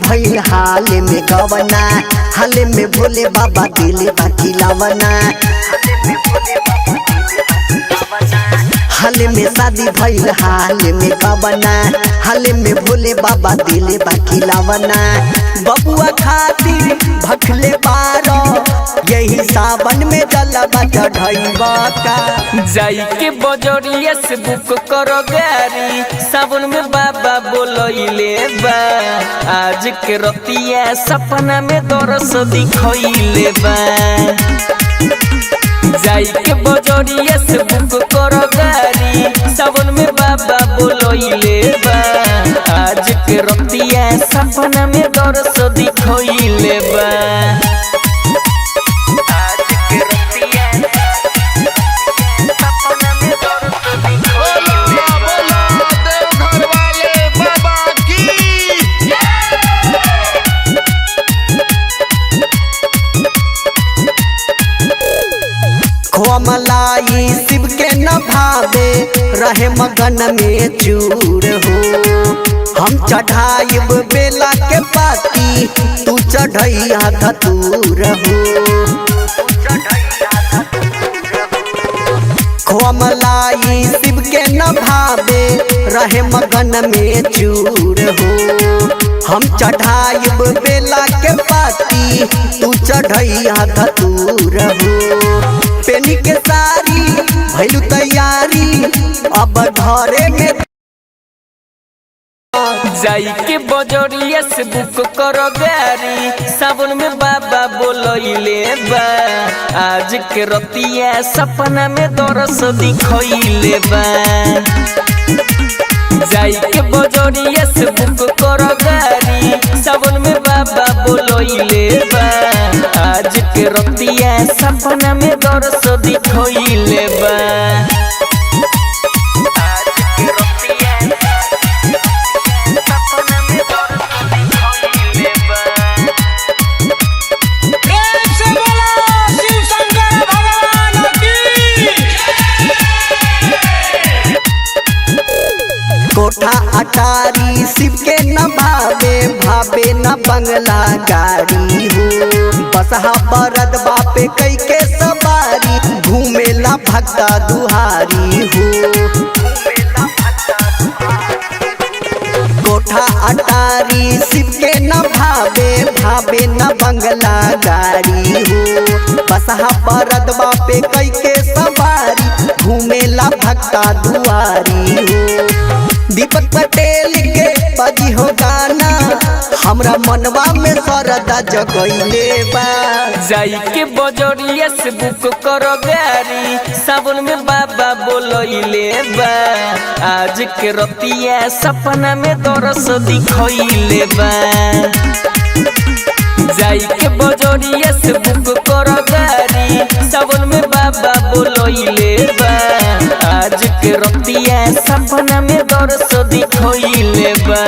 भइल हाल में गवना, हाल में भोले बाबा दिले बाकी लावना। हाल में शादी भइल हाल में गवना, हाल में भोले बाबा दिले बाकी लावना। बबुआ खातिर भखले बारो, यही सावन में जलवा चढ़ाइबा का। जाई के बजरिया से बुक करो गाड़ी, सावन में बाबा बोलइले बा। आज के रतिया सपना में दरस दिखइले बा। जाई के बजरिया से बुक करो गाड़ी, सावन में बाबा बोलइले बा। आज के रतिया सपना में दरस दिखइले बा। खोआ मलाई शिव के न भावे, रहे मगन में चूर हो। हम चढ़ाइब बेला के पाती, तू चढ़ैया धतूर हो। खोआ मलाई शिव के न भावे, रहे मगन में चूर हो। हम चढ़ाइब बेला के पाती, तू चढ़ैया धतूर हो। पेनी के सारी भइलु तैयारी, अब घरे में जाई के बजरिया से बुक करो गाड़ी, सावन में बाबा बोलइले बा। आज के रतिया सपना में दरस दिखइले बा। जाई के बजरिया से बुक करो गाड़ी, सावन में बाबा बोलइले बा। आज के रतिया सपना में दरस दिखइले बा। कोठा अटारी शिव के न भावे, भावे न बंगला गाड़ी हो। बसहा बरद बापे कई के सवारी, घूमेला भक्ता दुहारी हो। कोठा अटारी शिव के न भावे, भावे न बंगला गाड़ी हो। बसहा बरद बापे कई के सवारी, घूमेला भक्ता दुआरी हो। दीपक पटेल के बजी हो गाना, हमरा मनवा में सरदा जगइले बा। जाई के बजरिया से बुक करो गाड़ी, सावन में बाबा बोलइले बा। आज के रतिया सपना में दरस दिखइले बा। जाई के बजरिया से बुक करो गाड़ी, सावन में बाबा बोलइले बा। आज के रतिया सपना में दरस दिखइले बा।